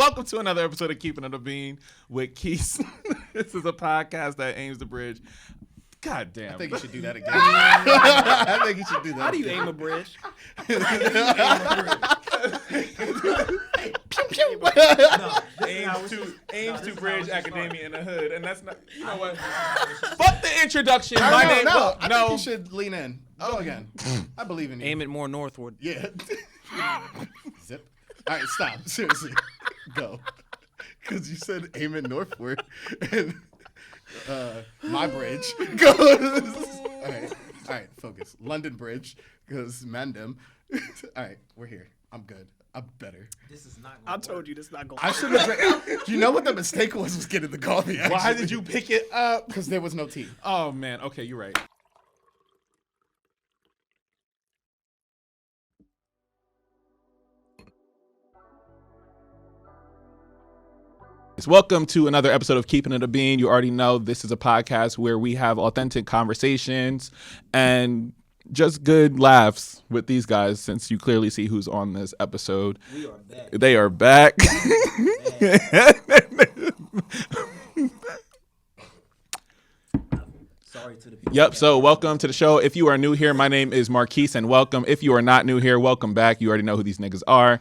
Welcome to another episode of Keepin It with Keith. This is a podcast that aims to bridge. God damn. I think you should do that again. I think you should do that. How do you aim a bridge? Aims to bridge academia in the hood, and that's not. You know what? Fuck the introduction. My name. No. I think you should lean in. Go again. I believe in you. Aim it more northward. Yeah. Zip. All right, stop. Seriously, go. Because you said aim it northward, and my bridge goes. All right, focus. London Bridge goes Mandem. All right, we're here. I'm good. I'm better. This is not. I told you this is not going. I should have. You know what the mistake was getting the coffee. Actually. Why did you pick it up? Because there was no tea. Oh man. Okay, you're right. Welcome to another episode of Keepin It. You already know this is a podcast where we have authentic conversations and just good laughs with these guys, since you clearly see who's on this episode. We are back. They are back. Sorry to the people. Yep, so welcome to the show. If you are new here, my name is Marquise, and welcome. If you are not new here, welcome back. You already know who these niggas are.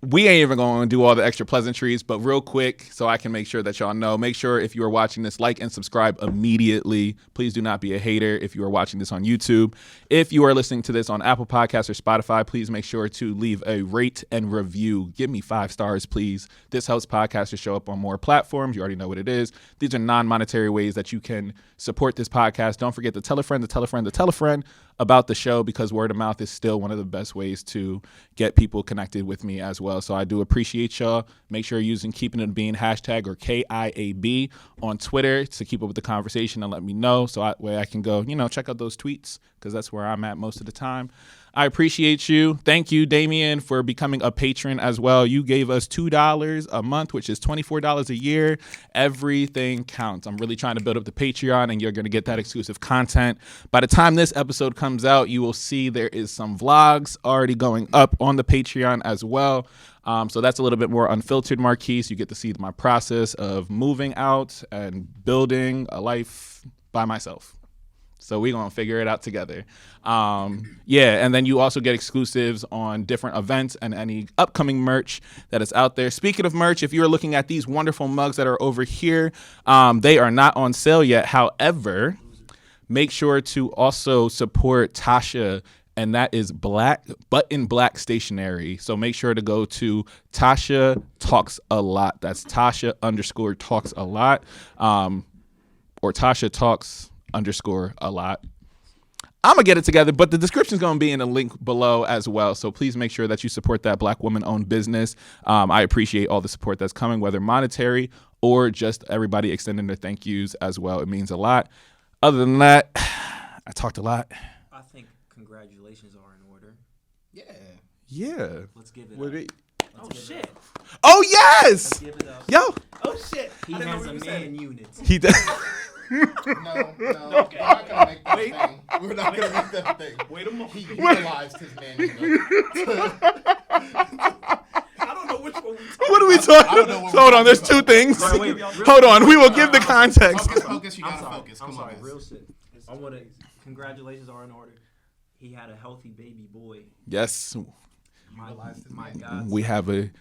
We ain't even going to do all the extra pleasantries, but real quick, so I can make sure that y'all know, make sure if you are watching this, like and subscribe immediately. Please do not be a hater if you are watching this on YouTube. If you are listening to this on Apple Podcasts or Spotify, please make sure to leave a rate and review. Give me 5 stars, please. This helps podcasts to show up on more platforms. You already know what it is. These are non-monetary ways that you can support this podcast. Don't forget to tell a friend, to tell a friend, to tell a friend about the show, because word of mouth is still one of the best ways to get people connected with me as well. So I do appreciate y'all. Make sure you're using Keepin It hashtag or KIAB on Twitter to keep up with the conversation and let me know, so that way I can go, check out those tweets, because that's where I'm at most of the time. I appreciate you. Thank you, Damien, for becoming a patron as well. You gave us $2 a month, which is $24 a year. Everything counts. I'm really trying to build up the Patreon, and you're going to get that exclusive content. By the time this episode comes out, you will see there is some vlogs already going up on the Patreon as well. So that's a little bit more unfiltered, Marquise. You get to see my process of moving out and building a life by myself. So we're going to figure it out together. And then you also get exclusives on different events and any upcoming merch that is out there. Speaking of merch, if you're looking at these wonderful mugs that are over here, they are not on sale yet. However, make sure to also support Tasha, and that is Black, but in Black stationery. So make sure to go to Tasha Talks a Lot. That's Tasha _Talks a Lot, or Tasha Talks _ a lot. I'm gonna get it together, but the description is gonna be in the link below as well. So please make sure that you support that Black woman-owned business. I appreciate all the support that's coming, whether monetary or just everybody extending their thank yous as well. It means a lot. Other than that, I talked a lot. I think congratulations are in order. Yeah. Let's give it up. Oh shit. Oh yes. Let's give it up. Yo. Oh shit. He has a man unit. He does. No. Okay. We're not gonna make that thing. We're not gonna make that thing. Wait a moment. He utilized his man unit. I don't know which one we What are we talking about? Hold on, there's two things. Hold on, we will give the context. Focus. You I'm gotta sorry. focus. I'm Come sorry. on, Real guys. shit. I want to. Congratulations are in order. He had a healthy baby boy. Yes, My God. we have a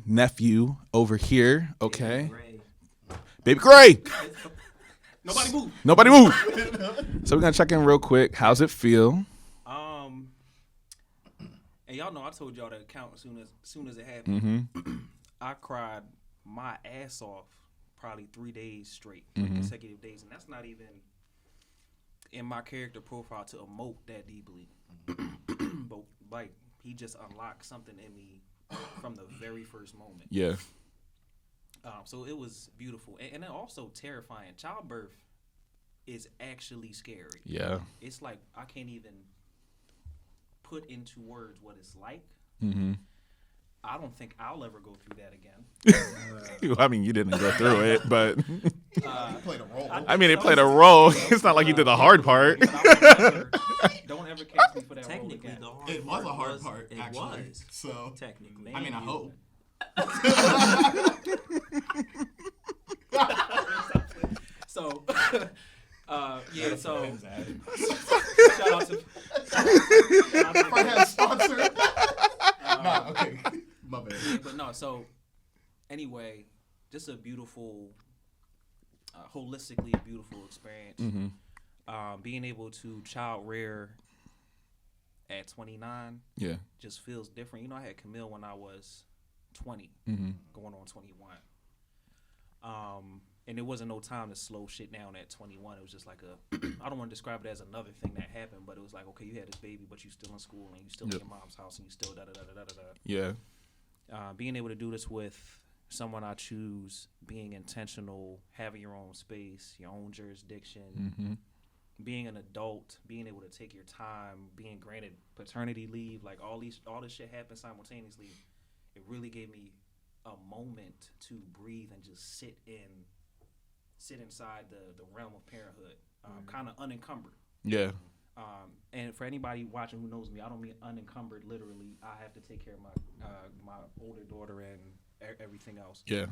nephew over here. Okay. Ray. Baby Gray. Nobody move. So we're gonna check in real quick. How's it feel? And y'all know I told y'all to count as soon as it happened. Mm-hmm. I cried my ass off probably 3 days straight, consecutive days, and that's not even in my character profile to emote that deeply. But like, he just unlocked something in me from the very first moment. Yeah. So it was beautiful, and then also terrifying. Childbirth is actually scary. Yeah. It's like I can't even put into words what it's like. Mm-hmm. I don't think I'll ever go through that again. I mean, you didn't go through it, but You played a role. I mean, it played a role. It's not like you did the hard part. Don't ever catch me for that role Technically, again. the hard It was a hard part, It actually. was. So, Technically. I mean, I hope. Yeah, so Pens ad. shout out to Front hand sponsor. Nah, okay. My bad. but no, so anyway, just a beautiful, holistically a beautiful experience. Being able to child rear at 29 Yeah. just feels different. You know, I had Camille when I was 20, going on 21. And there wasn't no time to slow shit down at 21. It was just like I don't want to describe it as another thing that happened, but it was like, okay, you had this baby, but you still in school and you still in your mom's house and you still da-da-da-da-da-da. Yeah. Being able to do this with someone I choose, being intentional, having your own space, your own jurisdiction, being an adult, being able to take your time, being granted paternity leave, like all this shit happened simultaneously. It really gave me a moment to breathe and just sit inside the realm of parenthood, kind of unencumbered. Yeah. And for anybody watching who knows me, I don't mean unencumbered literally. I have to take care of my older daughter and everything else. Yeah.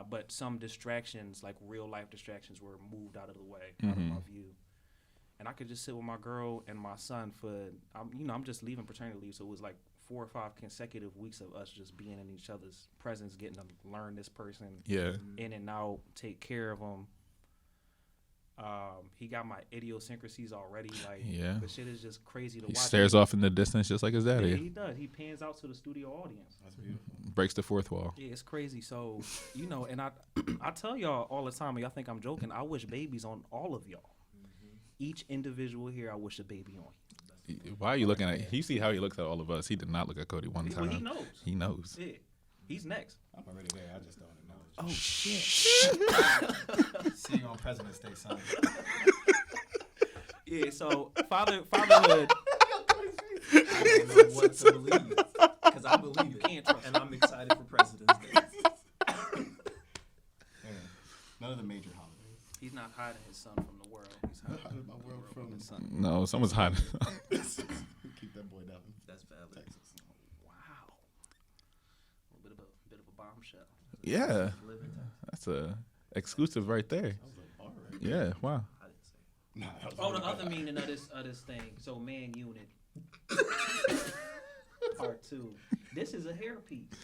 But some distractions, like real life distractions, were moved out of the way, out of my view. And I could just sit with my girl and my son I'm just leaving paternity leave, so it was like 4 or 5 consecutive weeks of us just being in each other's presence, getting to learn this person in and out, take care of him. He got my idiosyncrasies already. Like, the shit is just crazy to watch. He stares off in the distance just like his daddy. Yeah, he does. He pans out to the studio audience. That's beautiful. Breaks the fourth wall. Yeah, it's crazy. So, and I tell y'all all the time, and y'all think I'm joking, I wish babies on all of y'all. Each individual here, I wish a baby on you. Why are you looking at? You see how he looks at all of us. He did not look at Cody one time. Well, he knows. He knows. Yeah, he's next. I'm already there. I just don't acknowledge. Oh shit! See you on President's Day, son. Yeah, so fatherhood. I don't know what to believe because I believe it, Can't trust and I'm excited for President's Day. None of the major holidays. He's not hiding his son from the world. He's hiding My world from his son. No, someone's hiding. Keep that boy down. That's valid. Texas. Wow. A bit of a bombshell. Yeah, Live in Texas. that's a exclusive right there. That was a bar right Yeah, wow. I didn't say it. Nah, that was Oh, the really other bad. meaning of this thing. So man unit. Part 2. This is a hairpiece.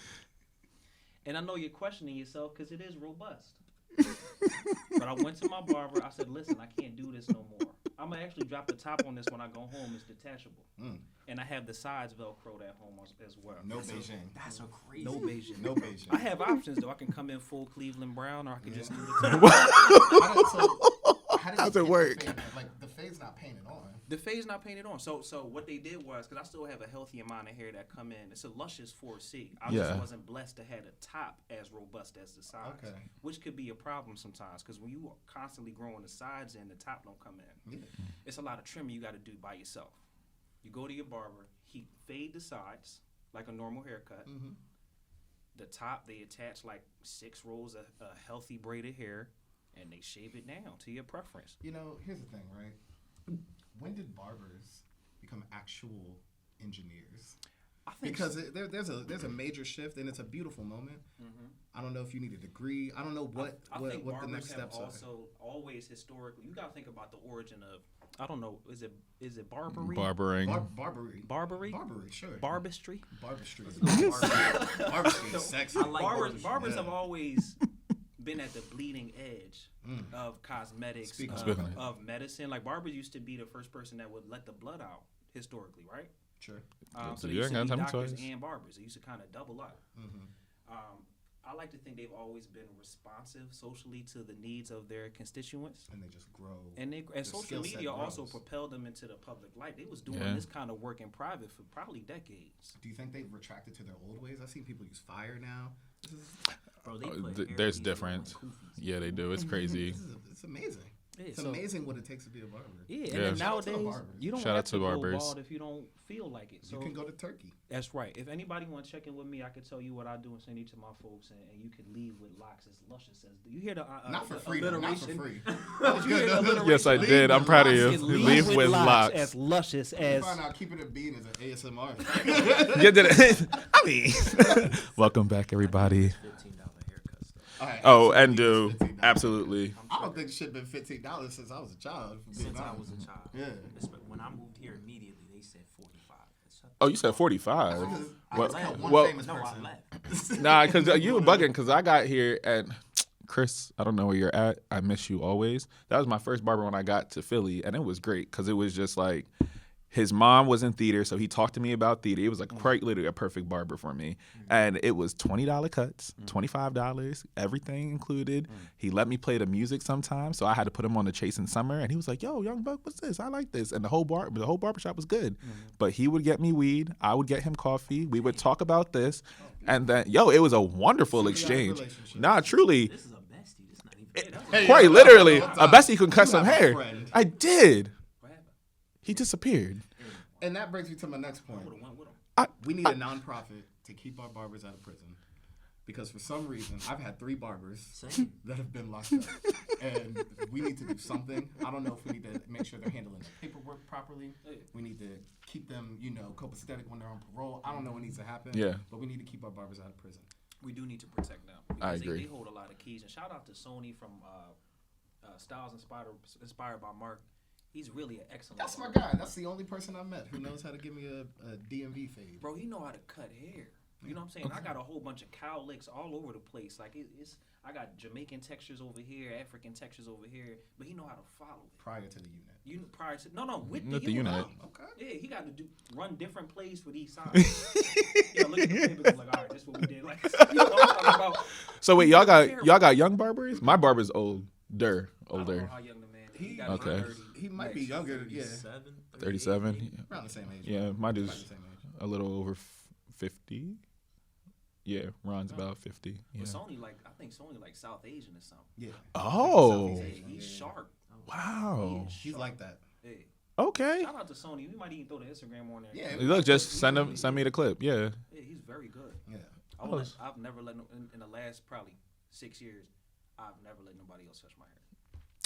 And I know you're questioning yourself because it is robust. But I went to my barber. I said, listen, I can't do this no more. I'm going to actually drop the top on this when I go home. It's detachable. And I have the sides Velcroed at home as well. No Beijing. That's so crazy. No Beijing. No Beijing. I have options, though. I can come in full Cleveland Brown or I can just do the top. How's it work? Like, the fade's not painted on. The fade's not painted on. So what they did was, because I still have a healthy amount of hair that come in, it's a luscious 4C. I just wasn't blessed to have a top as robust as the sides, which could be a problem sometimes, because when you are constantly growing the sides in, the top don't come in. It's a lot of trimming you got to do by yourself. You go to your barber, he fade the sides like a normal haircut. The top, they attach like 6 rows of healthy braided hair, and they shave it down to your preference. You know, here's the thing, right? When did barbers become actual engineers? I think Because there's a major shift, and it's a beautiful moment. I don't know if you need a degree. I don't know what I what, think what the barbers next have steps are. also always historically. You gotta think about the origin of. I don't know. Is it barbary? Barbering. Barbary. Barbary. Barbary, sure. Barbistry. Barbistry. Barbistry is sexy. I like Barbers Yeah. have always been at the bleeding edge of cosmetics, Speak on it. of medicine. Like barbers used to be the first person that would let the blood out historically, right? Sure. So You they used ain't to gotta be tell me doctors twice. and barbers. They used to kind of double up. I like to think they've always been responsive socially to the needs of their constituents. And they just grow. And the social skill set media also grows. propelled them into the public light. They was doing Yeah. this kind of work in private for probably decades. Do you think they've retracted to their old ways? I've seen people use fire now. Bro, they Oh, put there's hairpieces difference. on koofies. Yeah, they do. It's crazy. It's amazing. Yeah, It's so- amazing what it takes to be a barber. Yeah, and Yeah. then Shout out to the nowadays barbers. you don't Shout out have to to go barbers. bald if you don't feel like it. So You can go to Turkey. that's right. If anybody want to check in with me, I can tell you what I do and send you to my folks, and you can leave with locks as luscious as you hear the Not for free. Though. Not for alliteration? free. That was good. though. Yes, I did. I'm proud of you. You can Leave with locks. as luscious You as find out Keepin It being is an ASMR. Yeah, did it. I mean, welcome back, everybody. $15 haircuts though. Right, Oh, absolutely and do. it's $15. Absolutely. I don't think it should have been $15 since I was a child. Since I was a child. Yeah. When I moved here immediately, they said 45. Oh, you said 45. I Well, just got one well, famous No, I person. left. Nah, because you were bugging because I got here and Chris, I don't know where you're at. I miss you always. That was my first barber when I got to Philly, and it was great because it was just like his mom was in theater, so he talked to me about theater. It was like quite literally a perfect barber for me, and it was $20 cuts, $25, everything included. He let me play the music sometimes, so I had to put him on the Chase in Summer, and he was like, "Yo, young buck, what's this? I like this." And the whole barbershop was good, but he would get me weed, I would get him coffee. We would talk about this, and then it was a wonderful exchange. relationship. Nah, truly. This is a bestie. This not even. Hey, Quite yo, literally, hold a on. bestie could cut You some have a hair. friend. I did. What happened? He disappeared. And that brings me to my next point. Would've went with him. We need a nonprofit to keep our barbers out of prison. Because for some reason, I've had 3 barbers Same. that have been locked up. And we need to do something. I don't know if we need to make sure they're handling their paperwork properly. We need to keep them, copacetic when they're on parole. I don't know what needs to happen. Yeah. But we need to keep our barbers out of prison. We do need to protect them. I Because agree. They hold a lot of keys. And shout out to Sony from Styles Inspired by Mark. He's really an excellent. That's my barber. guy. That's the only person I met who knows how to give me a DMV fade. Bro, he know how to cut hair. You know what I'm saying? I got a whole bunch of cow licks all over the place. Like it's I got Jamaican textures over here, African textures over here, but he know how to follow it. Prior to the unit. You prior to with With the the unit. unit. Okay. Yeah, he got to run different plays for these signs. Look at the paper, like, all right, this is what we did. Like, you know what I'm talking about? So wait, y'all got young barbers? My barber's older. I don't know how young the man is. He got Okay. 30. He might be younger. Yeah. 37. Around the same age. Yeah, my About dude's the same age. a little over 50. Yeah, Ron's about 50. Yeah. But Sony, I think Sony South Asian or something. Yeah. Oh, Southeast Yeah, Asian, he's yeah. sharp. wow. He is He's sharp. like that. Yeah. Okay. Shout out to Sony. We might even throw the Instagram on there. Yeah. Look, just send me the clip. Yeah. Yeah, he's very good. Yeah. I've never let in the last probably 6 years. I've never let nobody else touch my hair.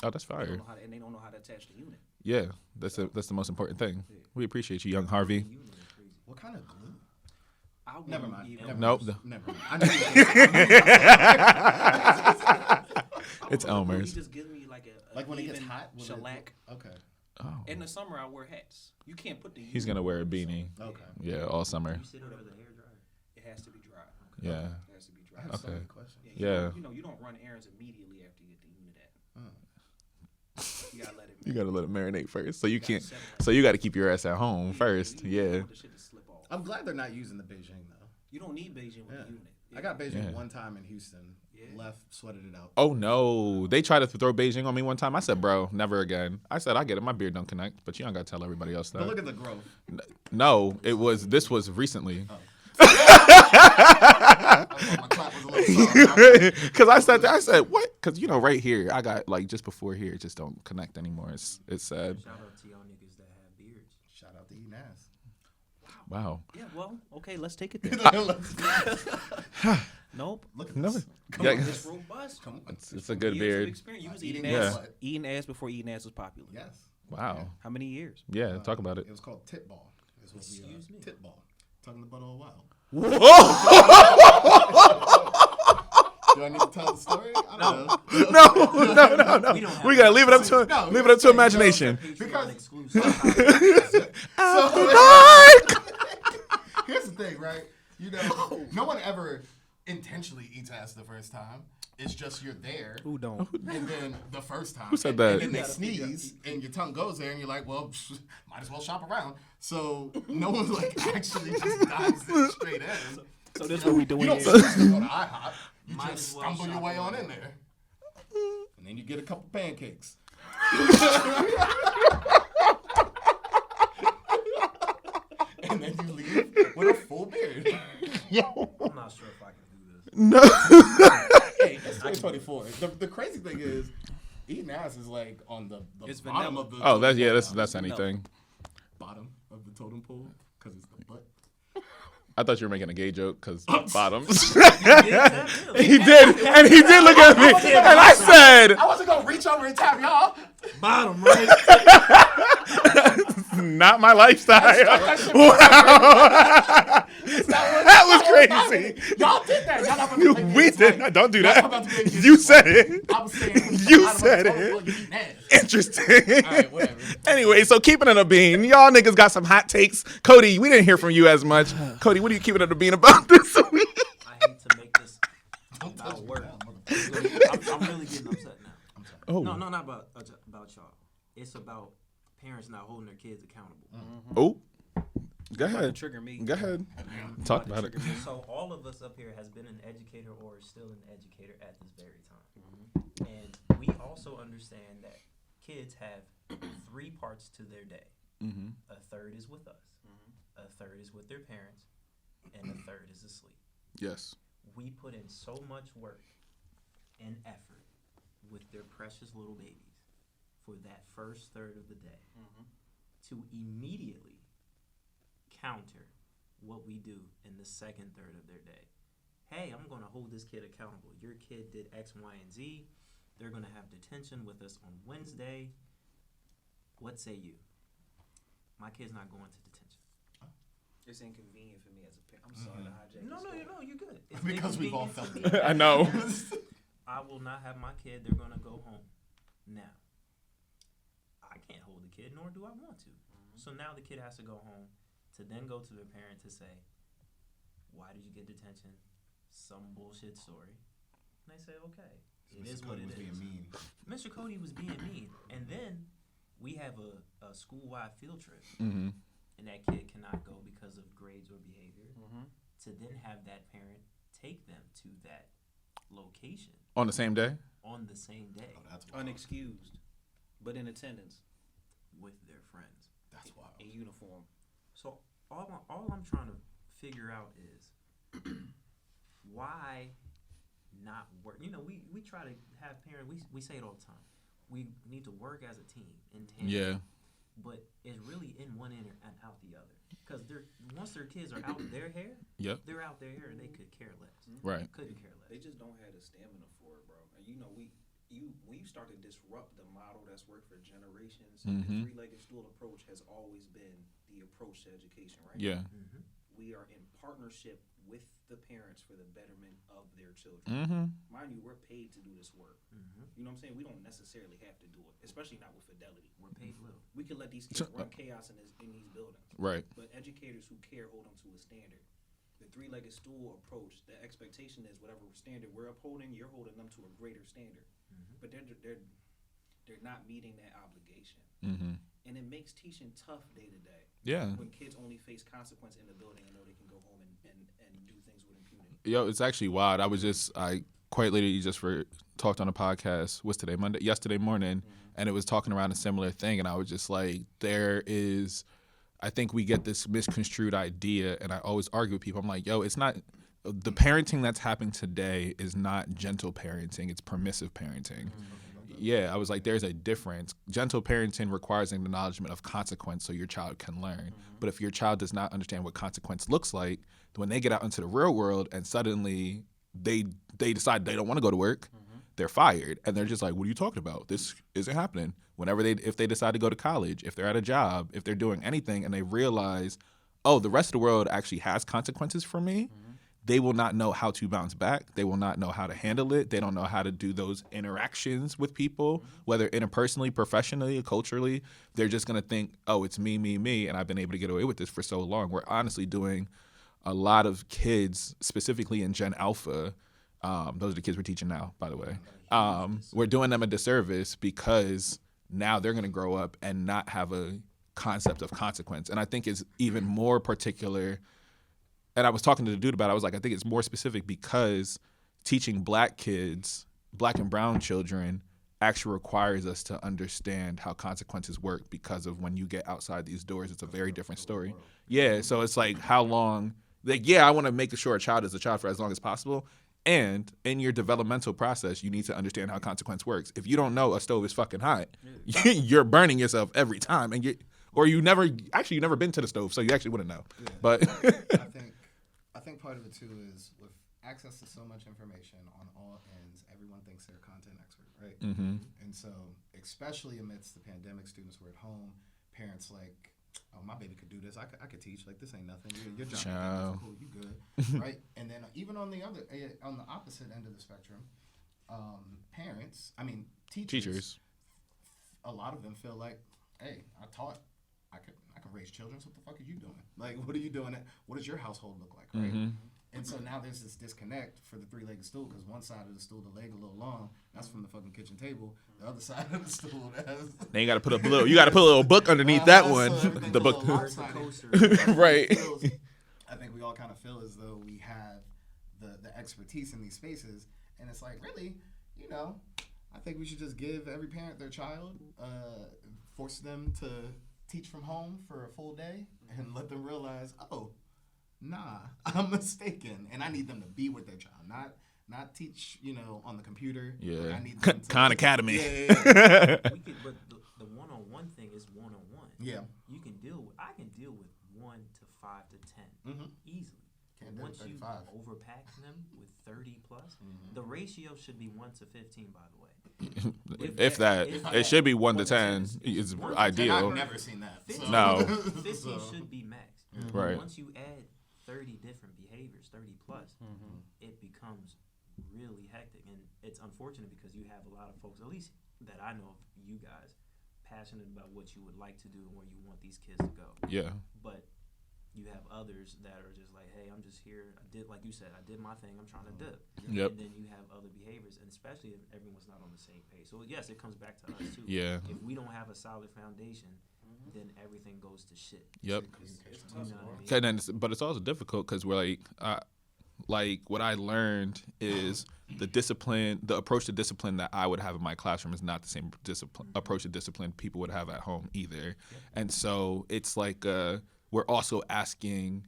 Oh, that's They don't fire. know how to, and they don't know how to attach the unit. Yeah, that's the most important thing. We appreciate you, young Harvey. What kind of glue? I Never wouldn't mind. even- Never Nope. mind. Never mind. I knew It's He Elmer's. just gives me a like when it gets even hot. will it- shellac. Okay. Oh, In the summer, I wear hats. You can't put the. he's gonna wear a beanie. Okay. Yeah, all summer. You sit over the hair dryer. It has to be dry. Yeah. It has to be dry. I have so Okay. many questions. Yeah. You don't run errands immediately after you get the unit at. You gotta let it. You gotta let it marinate first, so you gotta can't. settle it. So you got to keep your ass at home first. You don't Yeah. want the shit to slip off. I'm glad they're not using the Beijing though. You don't need Beijing with Yeah. the unit. I got Beijing Yeah. one time in Houston. Yeah. Left, sweated it out. Oh no, they tried to throw Beijing on me one time. I said, bro, never again. I said, I get it, my beard don't connect, but you don't gotta tell everybody else But look that. at the growth. No, this was recently. I thought my clap was a little soft. Cause I said what? Cause right here, I got just before here, it just don't connect anymore. It's sad. Shout out to y'all niggas that have beards. Shout out to Enas. Wow. Yeah. Well, okay. Let's take it there. Nope. Look at Never. this. Yeah, It's robust. Come on. it's a good Years of beard. experience. You was Eating eating ass. ass. Eating ass before eating ass was popular. Yes. Wow. How many years? Yeah, talk about it. It was called tit ball. Is what we, Excuse me? Tit ball. Talking about all a while. Do I need to tell the story? I don't know. No. We don't have We gotta leave it up to No, imagination. Because- exclusive. Here's the thing, right? No one ever intentionally eats ass the first time. It's just you're there. Who don't? And then the first time. Who said that? And then they sneeze, and your tongue goes there, and you're like, well, might as well shop around. So no one actually just dives in straight in. So this what we doing You don't here. seriously go to IHOP. You Might just as well stumble your shop way on around. in there. And then you get a couple pancakes. And then you leave with a full beard. I'm not sure if I can do this. No. Hey, it's 2024. The crazy thing is, eating ass is on the It's bottom vanilla. of the Oh, totem pole. that's anything. Bottom of the totem pole because it's the butt. I thought you were making a gay joke because bottoms. Yeah, He did, and he did look at me, and I said, I wasn't gonna reach over and tap y'all. bottom right. "Not my lifestyle." Wow. That was crazy. Y'all did that. Y'all not about to make We this did. right. Don't do Y'all that. about to make this You right. said it. I was saying. You I was said like, it. oh, you eating ass. Interesting. All right, whatever. Anyway, so keeping it a bean. Y'all niggas got some hot takes. Cody, we didn't hear from you as much. Cody, what are you keeping it a bean about this week? I hate to make this Don't touch about me work. now, motherfucker. I'm really getting upset now. I'm sorry. Oh. No, not about y'all. It's about parents not holding their kids accountable. Oh. Go About to ahead. trigger me. Go ahead. Talk about it. So all of us up here has been an educator or is still an educator at this very time. And we also understand that kids have 3 parts to their day. A third is with us. A third is with their parents. And a third is asleep. Yes. We put in so much work and effort with their precious little babies for that first third of the day to immediately counter what we do in the second third of their day. Hey, I'm going to hold this kid accountable. Your kid did X, Y, and Z. They're going to have detention with us on Wednesday. What say you? My kid's not going to detention. It's inconvenient for me as a parent. I'm sorry to hijack. No, you're good. It's Because we've all inconvenient felt for me. I know. I will not have my kid. They're going to go home. Now, I can't hold the kid, nor do I want to. So now the kid has to go home to then go to their parent to say, why did you get detention? Some bullshit story. And they say, okay, it is what it is. Being mean. Mr. Cody was being mean. And then we have a school-wide field trip. Mm-hmm. And that kid cannot go because of grades or behavior. To then have that parent take them to that location On the same day? on the same day Oh, that's wild. Unexcused, but in attendance, with their friends. That's wild. in uniform. So all I'm trying to figure out is why not work? You know, we try to have parents. We say it all the time. We need to work as a team in tandem. Yeah. But it's really in one end and out the other. Because once their kids are out their hair, Yep. they're out their hair and they could care less. Right. Couldn't care less. They just don't have the stamina for it, bro. And you know, when you start to disrupt the model that's worked for generations, the 3-legged stool approach has always been the approach to education, right? Yeah. We are in partnership with the parents for the betterment of their children. Mind you, we're paid to do this work. You know what I'm saying? We don't necessarily have to do it, especially not with fidelity. We're paid little. We can let these kids run chaos in these buildings. Right. But educators who care hold them to a standard. The 3-legged stool approach, the expectation is whatever standard we're upholding, you're holding them to a greater standard. But they're not meeting that obligation. And it makes teaching tough day to day. Yeah. When kids only face consequence in the building and know they can go home and do things with impunity. Yo, it's actually wild. I quite literally talked on a podcast. What's today? Yesterday morning, and it was talking around a similar thing. And I was just like, I think we get this misconstrued idea, and I always argue with people. I'm like, yo, it's not. The parenting that's happening today is not gentle parenting. It's permissive parenting. Yeah, I was like, there's a difference. Gentle parenting requires an acknowledgement of consequence so your child can learn. But if your child does not understand what consequence looks like, when they get out into the real world and suddenly they decide they don't want to go to work, they're fired. And they're just like, what are you talking about? This isn't happening. If they decide to go to college, if they're at a job, if they're doing anything, and they realize, oh, the rest of the world actually has consequences for me, they will not know how to bounce back. They will not know how to handle it. They don't know how to do those interactions with people, whether interpersonally, professionally, culturally. They're just going to think, oh, it's me, and I've been able to get away with this for so long. We're honestly doing a lot of kids, specifically in Gen Alpha. Those are the kids we're teaching now, by the way. We're doing them a disservice because now they're going to grow up and not have a concept of consequence. And I think it's even more particular. And I was talking to the dude about it. I was like, I think it's more specific because teaching black and brown children actually requires us to understand how consequences work, because of when you get outside these doors, it's a very different story. Yeah, so it's like, how long, I want to make sure a child is a child for as long as possible. And in your developmental process, you need to understand how consequence works. If you don't know a stove is fucking hot, you're burning yourself every time. And you've never been to the stove, so you actually wouldn't know. Yeah. But I think part of it too is with access to so much information on all ends, everyone thinks they're a content expert, right? And so, especially amidst the pandemic, students were at home, parents like oh, my baby could do this. I could teach. Like, this ain't nothing. Your job Child. ain't difficult. You good, right? And then even on the opposite end of the spectrum, parents, teachers, a lot of them feel like, hey, I taught. I can raise children. So what the fuck are you doing? Like, what are you doing? What does your household look like, right? Mm-hmm. And so now there's this disconnect for the three-legged stool because one side of the stool, the leg a little long, that's from the fucking kitchen table. The other side of the stool, that's... Then you got to put a little book underneath that one. So The book, right? right? I think we all kind of feel as though we have the expertise in these spaces, and it's like, really, I think we should just give every parent their child, force them to teach from home for a full day, and let them realize, oh, nah, I'm mistaken, and I need them to be with their child, not teach, on the computer. Yeah, I need them to, Khan Academy. Yeah. But the one-on-one thing is one-on-one. Yeah. I can deal with 1 to 5 to 10 easily. Can't do Once you 35. overpack them with 30 plus, Mm-hmm. the ratio should be 1 to 15. By the way, If that, it should be 1 to 10. It's And ideal. I've never seen that. 50, No. 50 So- should be max. Right. Once you add 30 different behaviors, 30 plus, it becomes really hectic, and it's unfortunate because you have a lot of folks, at least that I know of you guys, passionate about what you would like to do and where you want these kids to go. Yeah. But you have others that are just like, hey, I'm just here. I did, like you said, I did my thing. I'm trying to dip. Yep. And then you have other behaviors, and especially if everyone's not on the same page. So yes, it comes back to us too. Yeah. If we don't have a solid foundation, then everything goes to shit. Yep. It's You know tough. what I mean? Okay, then, but it's also difficult because we're like what I learned is the approach to discipline that I would have in my classroom is not the same approach to discipline people would have at home either. And so it's like we're also asking,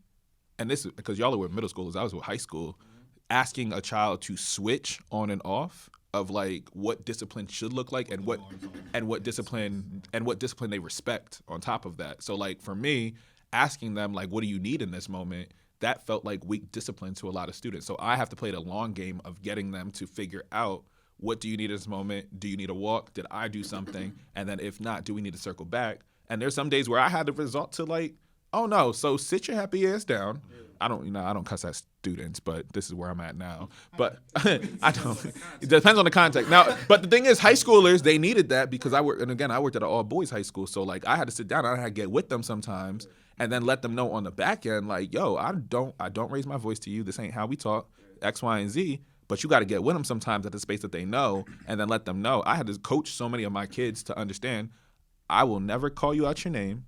and this is because y'all are with middle schoolers, I was with high school, asking a child to switch on and off of like what discipline should look like and what discipline they respect on top of that. So like for me, asking them like, what do you need in this moment? That felt like weak discipline to a lot of students. So I have to play the long game of getting them to figure out, what do you need in this moment? Do you need a walk? Did I do something? And then if not, do we need to circle back? And there's some days where I had to resort to like, oh no, so sit your happy ass down. I don't cuss at students, but this is where I'm at now. But I don't. It depends on the context. Now, but the thing is, high schoolers, they needed that because I worked at an all boys high school. So like I had to sit down and I had to get with them sometimes and then let them know on the back end, like, yo, I don't raise my voice to you. This ain't how we talk, X, Y, and Z. But you got to get with them sometimes at the space that they know and then let them know. I had to coach so many of my kids to understand, I will never call you out your name.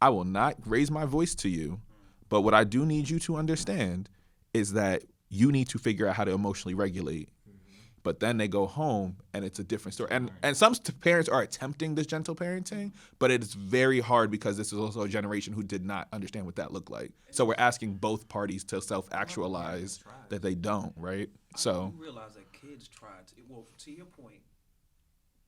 I will not raise my voice to you. But what I do need you to understand is that you need to figure out how to emotionally regulate. But then they go home and it's a different story. And some parents are attempting this gentle parenting, but it's very hard because this is also a generation who did not understand what that looked like. So we're asking both parties to self-actualize that they don't, right? So you realize that kids try to, well, to your point,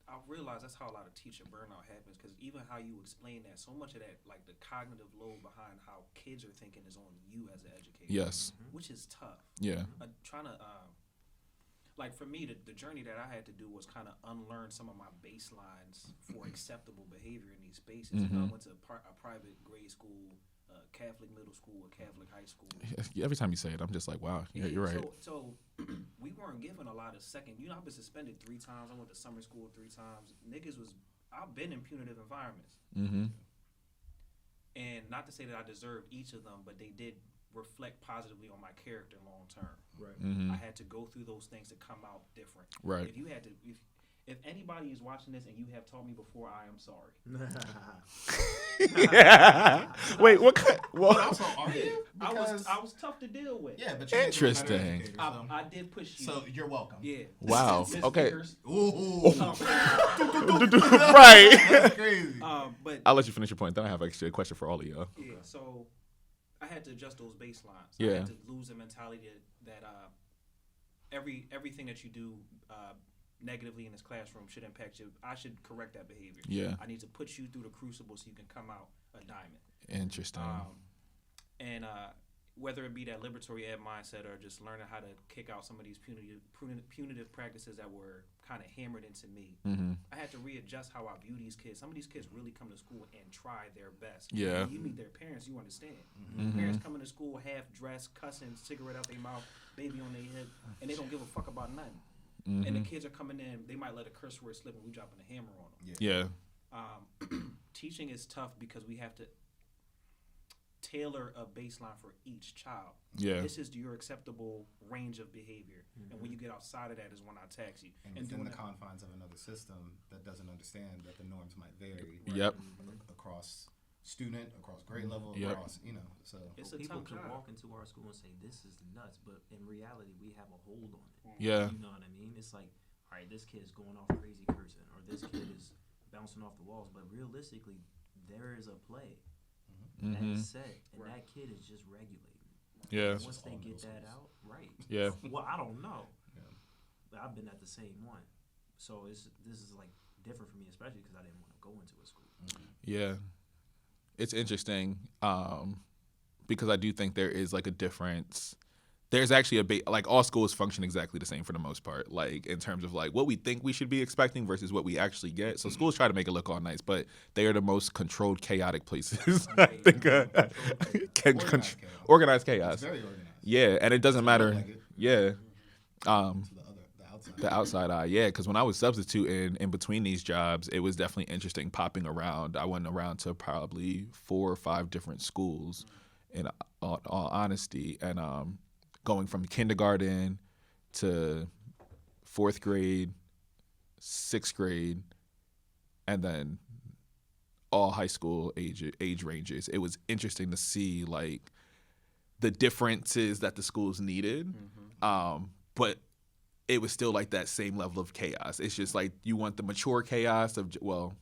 I realize that's how a lot of teacher burnout happens, because even how you explain that, so much of that, like the cognitive load behind how kids are thinking is on you as an educator. Yes. Which is tough. Yeah. Trying to, like for me, the journey that I had to do was kind of unlearn some of my baselines for acceptable behavior in these spaces. You know, I went to a private grade school, Catholic middle school, a Catholic high school. Every time you say it, I'm just like, wow, yeah, you're right. So we weren't given a lot of second. You know, I've been suspended 3 times. I went to summer school 3 times. I've been in punitive environments. Mm-hmm. And not to say that I deserved each of them, but they did reflect positively on my character long term. Right. Mm-hmm. I had to go through those things to come out different. Right. If anybody is watching this and you have taught me before, I am sorry. Yeah. Wait, what kind? But also, are you? I Because- was tough to deal with. Yeah, but you're Interesting. I did push you. So you're welcome. Yeah. Wow. Miss Okay. Vickers. Ooh. Right. That's crazy. But I'll let you finish your point. Then I have actually a question for all of y'all. yeah, so I had to adjust those baselines. Yeah. I had to lose the mentality that everything that you do negatively in this classroom should impact you. I should correct that behavior. Yeah. I need to put you through the crucible so you can come out a diamond. Interesting. whether it be that liberatory ed mindset or just learning how to kick out some of these punitive practices that were kind of hammered into me, I had to readjust how I view these kids. Some of these kids really come to school and try their best. Yeah. When you meet their parents, you understand. Parents coming to school half dressed, cussing, cigarette out their mouth, baby on their hip, and they don't give a fuck about nothing. And the kids are coming in, they might let a curse word slip and we dropping a hammer on them. Yeah. Teaching is tough because we have to tailor a baseline for each child. Yeah. This is your acceptable range of behavior. And when you get outside of that is when I tax you. And within the confines of another system that doesn't understand that the norms might vary. Yep. Across student, across grade level, Yep. across, so. It's a People tough could job. walk into our school and say, this is nuts, but in reality, we have a hold on it. Yeah. You know what I mean? It's like, all right, this kid is going off crazy cursing, or this kid is bouncing off the walls, but realistically, there is a play that is set, and that kid is just regulating. Yeah. Once they get that out, right. Yeah. Well, I don't know. But I've been at the same one. So this is like different for me, especially because I didn't want to go into a school. Yeah. It's interesting because I do think there is like a difference. There's actually like all schools function exactly the same for the most part, like in terms of like what we think we should be expecting versus what we actually get. So schools try to make it look all nice, but they are the most controlled, chaotic places. I think organized chaos. It's very organized. Yeah, and it doesn't matter. like it. Yeah. To the outside. The outside eye, yeah, because when I was substituting in between these jobs, it was definitely interesting popping around. I went around to probably 4 or 5 different schools, in all honesty, and going from kindergarten to 4th grade, 6th grade, and then all high school age ranges. It was interesting to see like the differences that the schools needed, but it was still like that same level of chaos. It's just like you want the mature chaos of, well,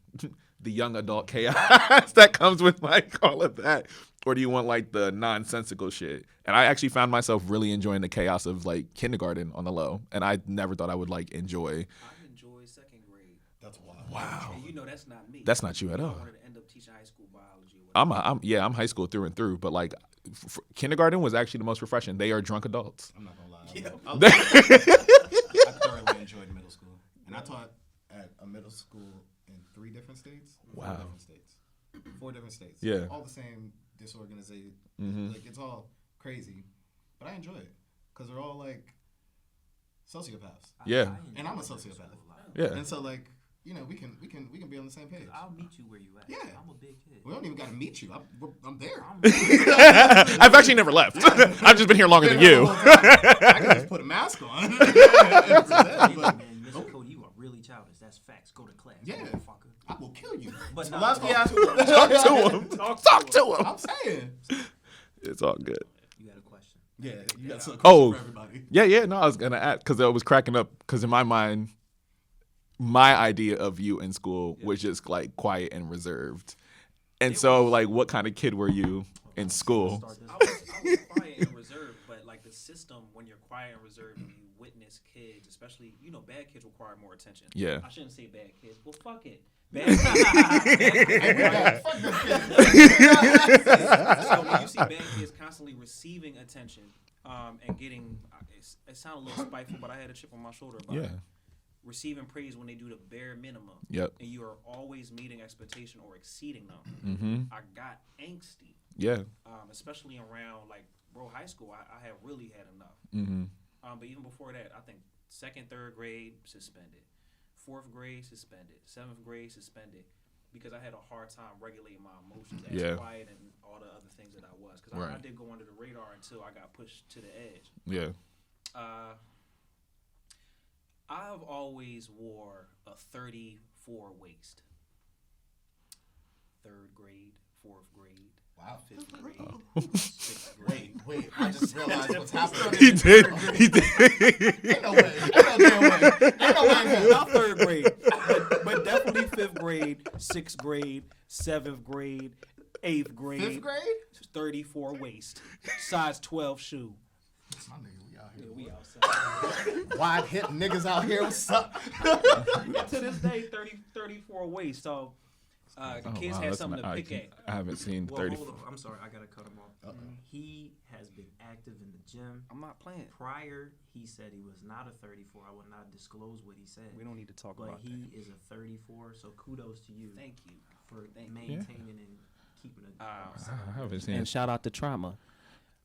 the young adult chaos that comes with like all of that, or do you want like the nonsensical shit? And I actually found myself really enjoying the chaos of like kindergarten on the low, and I never thought I would like enjoy. I enjoy 2nd grade. That's wild. Wow. And you know that's not me. That's not you at all. I wanted to end up teaching high school biology. Or whatever. I'm high school through and through, but like kindergarten was actually the most refreshing. They are drunk adults. I'm not gonna lie. Yeah. I thoroughly enjoyed middle school, and I taught at a middle school in 3 different states. Wow. 4 different states. 4 different states. Yeah. All the same disorganized. Mm-hmm. Like it's all crazy, but I enjoy it because they're all like sociopaths. Yeah. And I'm a sociopath. Yeah. And so like we can be on the same page. I'll meet you where you at. Yeah. I'm a big kid. We don't even got to meet you. I'm there. I've actually never left. I've just been here longer than you. I can just put a mask on. and present, but- Man, Mr. Cody, you are really childish. That's facts. Go to class, Yeah. motherfucker. I will kill you. But no, Unless we have Talk to him. Talk to him. I'm saying. It's all good. you got a question. Yeah, you got some Oh. question for everybody. Yeah. No, I was gonna ask because I was cracking up because in my mind, my idea of you in school was just like quiet and reserved. And so, like, what kind of kid were you in school? Start this. I was quiet and reserved, but like the system, when you're quiet and reserved, and you witness kids, especially bad kids require more attention. Yeah. I shouldn't say bad kids. Well, fuck it. Bad kids. Fuck this kid. So when you see bad kids constantly receiving attention, and getting, it sounds a little spiteful, but I had a chip on my shoulder about it. Receiving praise when they do the bare minimum. Yep. And you are always meeting expectation or exceeding them. Mm-hmm. I got angsty. Yeah. Especially around high school. I had really had enough. Mm-hmm. But even before that, I think 2nd, 3rd grade suspended, 4th grade suspended, 7th grade suspended, because I had a hard time regulating my emotions, as quiet and all the other things that I was. Because I did go under the radar until I got pushed to the edge. Yeah. I've always wore a 34 waist. 3rd grade, 4th grade, Wow. 5th grade, 6th grade. Wait, I just realized what's happening. He did. Ain't no way. Ain't no damn way. Ain't no way. Not 3rd grade, but definitely 5th grade, 6th grade, 7th grade, 8th grade. 5th grade? 34 waist, size 12 shoe. My nigga, we out here. We outside. Wide hip niggas out here. What's up? To this day, 34 waist. So Kids had something to pick at. I haven't seen Well, 30. hold on. I'm sorry. I gotta cut him off. He has been active in the gym. I'm not playing. Prior, he said he was not a 34. I will not disclose what he said. We don't need to talk But about that. he is a 34. So kudos to you. Thank you. For maintaining and keeping it. I haven't seen And it. shout out to Trauma.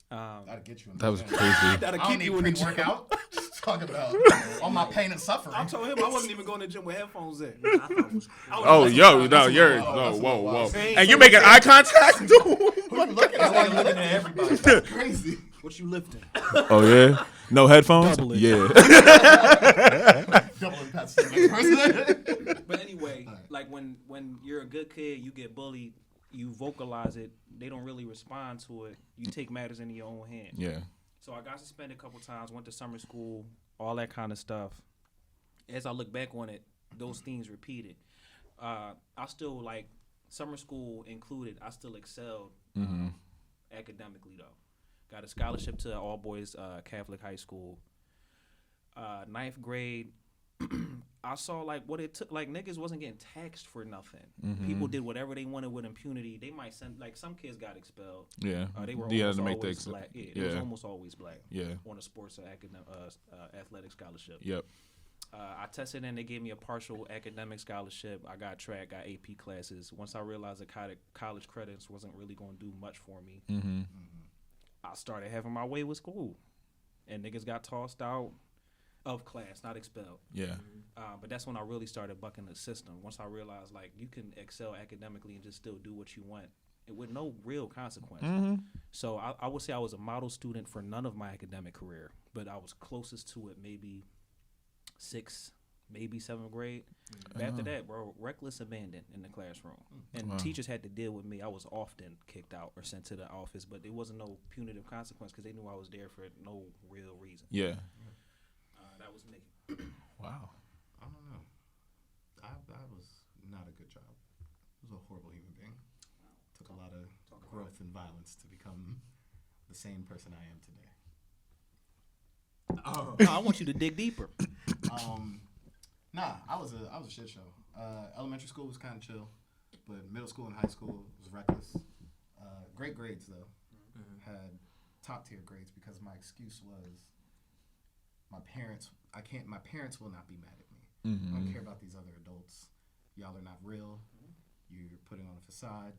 That'll get you in That was the gym. crazy. That'll I don't keep need you in the gym. pre-workout. Talk about all my pain and suffering. I told him I wasn't even going to the gym with headphones in. I thought it was crazy. Oh, yo, no, that's you're a little wild. That's a whoa, little whoa. wild. And you making eye contact? Who you looking at? Like looking at everybody. That's crazy. What you lifting? Oh yeah, no headphones. Double it. Yeah. Double impact to the next person. But anyway, like when you're a good kid, you get bullied, you vocalize it, they don't really respond to it. You take matters into your own hands. Yeah. So I got suspended a couple times, went to summer school, all that kind of stuff. As I look back on it, those things repeated. I still, like, summer school included, I still excelled academically, though. Got a scholarship to all boys Catholic high school. Ninth grade, I saw like what it took. Like niggas wasn't getting taxed for nothing. People did whatever they wanted with impunity. They might send like some kids got expelled. Yeah. They were Yeah, almost to make always the black. Yeah, it yeah. was almost always black. Yeah. On a sports or athletic scholarship. Yep. I tested and they gave me a partial academic scholarship. I got track, got AP classes. Once I realized that college credits wasn't really going to do much for me, I started having my way with school, and niggas got tossed out of class, not expelled. Yeah. But that's when I really started bucking the system. Once I realized like you can excel academically and just still do what you want, with no real consequence. So I would say I was a model student for none of my academic career, but I was closest to it maybe 6th, maybe 7th grade. But after that, bro, reckless abandon in the classroom. And teachers had to deal with me. I was often kicked out or sent to the office, but there wasn't no punitive consequence because they knew I was there for no real reason. Yeah. That was me. Wow. I don't know. I was not a good child. I was a horrible human being. Took a lot of growth and violence to become the same person I am today. No, I want you to dig deeper. Nah, I was a shit show. Elementary school was kind of chill, but middle school and high school was reckless. Great grades though. Had top tier grades because my excuse was my parents. My parents will not be mad at me. I don't care about these other adults. Y'all are not real. You're putting on a facade.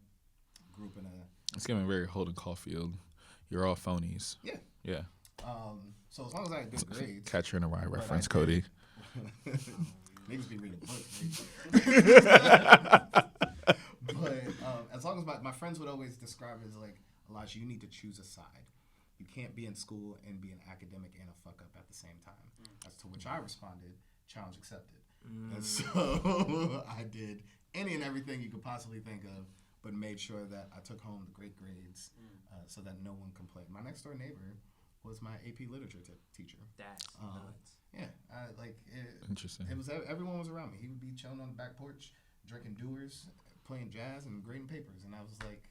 Grew up in a. It's getting very Holden Caulfield. You're all phonies. Yeah. Yeah. So as long as I had good grades. Catcher in a Rye reference, I Cody. Niggas be reading books. But as long as my friends would always describe it as like, Elijah, you need to choose a side. You can't be in school and be an academic and a fuck up at the same time. As to which I responded, challenge accepted. And so I did any and everything you could possibly think of, but made sure that I took home the great grades so that no one complained. My next door neighbor was my AP literature teacher. That's nuts. Yeah, Interesting. It was everyone was around me. He would be chilling on the back porch, drinking Dewar's, playing jazz, and grading papers. And I was like,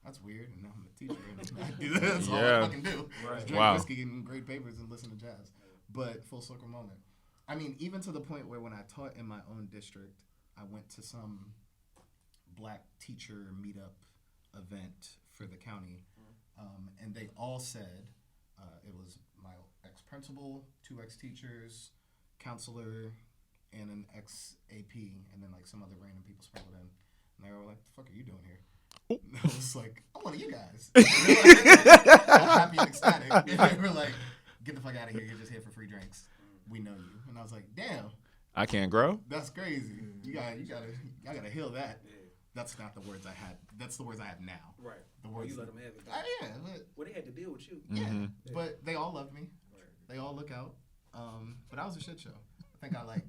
"That's weird." And I'm a teacher, and I do that. That's all I fucking do. Right. Drink whiskey and grade papers and listen to jazz. But full circle moment. I mean, even to the point where when I taught in my own district, I went to some black teacher meetup event for the county, and they all said it was my ex-principal, 2 ex-teachers, counselor, and an ex-AP, and then like some other random people sprinkled in. And they were like, "The fuck are you doing here?" And I was like, "I'm one of you guys." Happy and ecstatic. And they were like, "Get the fuck out of here. You're just here for free drinks. We know you." And I was like, "Damn. I can't grow? That's crazy. I gotta heal that." That's not the words I had. That's the words I have now. Right. The words you let them have it. Yeah, but Well, they had to deal with you. yeah, but they all loved me. They all look out. But I was a shit show. I think I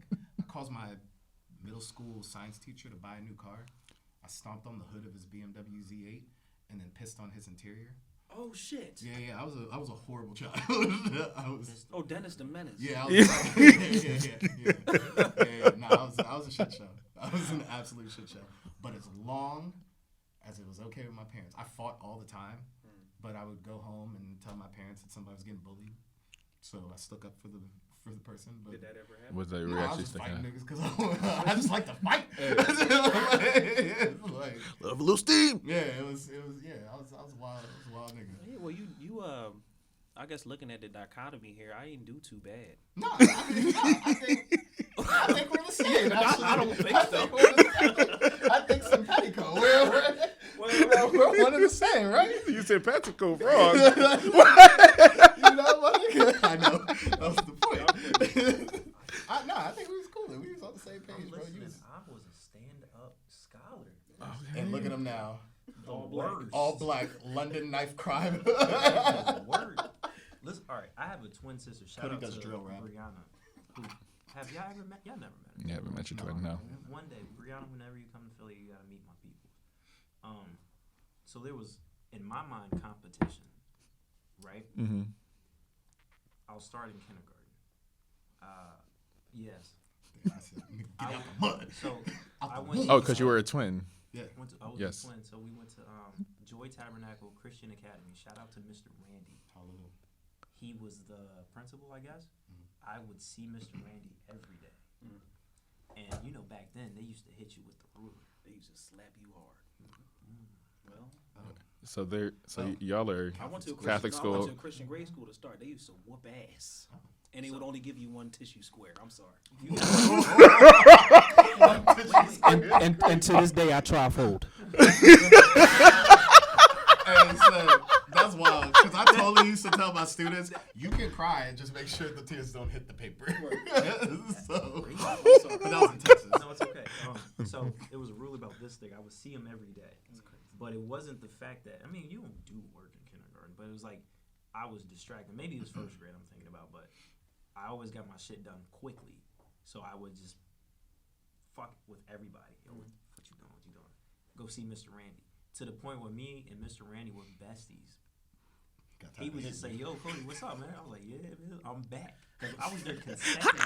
caused my middle school science teacher to buy a new car. I stomped on the hood of his BMW Z8 and then pissed on his interior. Oh shit. Yeah. I was a horrible child. Oh, Dennis the Menace. Yeah. No, I was a shit show. I was an absolute shit show. But as long as it was okay with my parents, I fought all the time. But I would go home and tell my parents that somebody was getting bullied. So I stuck up for for the person. But Did that ever happen? Was they no, I was actually just fighting thinking? niggas because I just like to fight. Like, Love a little steam. yeah, it was yeah. I was wild. I was a wild nigga. Yeah, well, you I guess looking at the dichotomy here, I didn't do too bad. No, I think we're the same. Actually. I don't think so. I think simpatico. We're one and the same, right? You said Patrico wrong. You know what? I know. That was the point. I think we was cool. We was on the same page, bro. Listen, I was a stand-up scholar. And look at him now. All Black London knife crime. Word. Listen, all right. I have a twin sister. Shout Cody out does to drill rap. Brianna. Have y'all ever met? Y'all never met her. Yeah, haven't met your twin. No. One day, Brianna, whenever you come to Philly, you gotta meet my people. So there was, in my mind, competition, right? Mm-hmm. I'll start in kindergarten. Yes. So I went. Oh, because you were a twin. Yeah. I was Yes. a twin, so we went to Joy Tabernacle Christian Academy. Shout out to Mr. Randy. Hallelujah. He was the principal, I guess. I would see Mr. Randy every day. And you know, back then they used to hit you with the ruler. They used to slap you hard. Well, So y'all are I went to a Catholic I school. went to a Christian grade school to start. They used to whoop ass, and they would only give you one tissue square. I'm sorry. And to this day, I trifold. Hey, so that's wild. Because I totally used to tell my students, you can cry and just make sure the tears don't hit the paper. So, but that was in Texas. No, it's okay. So it was a rule about this thing. I would see him every day. But it wasn't the fact that, I mean, you don't do work in kindergarten, but it was like I was distracted. Maybe it was first grade I'm thinking about, but I always got my shit done quickly. So I would just fuck with everybody. Yo, what you doing? What you doing? Go see Mr. Randy. To the point where me and Mr. Randy were besties. He would just say, yo, Cody, what's up, man? I was like, yeah, man, I'm back. Because I was there consecutively.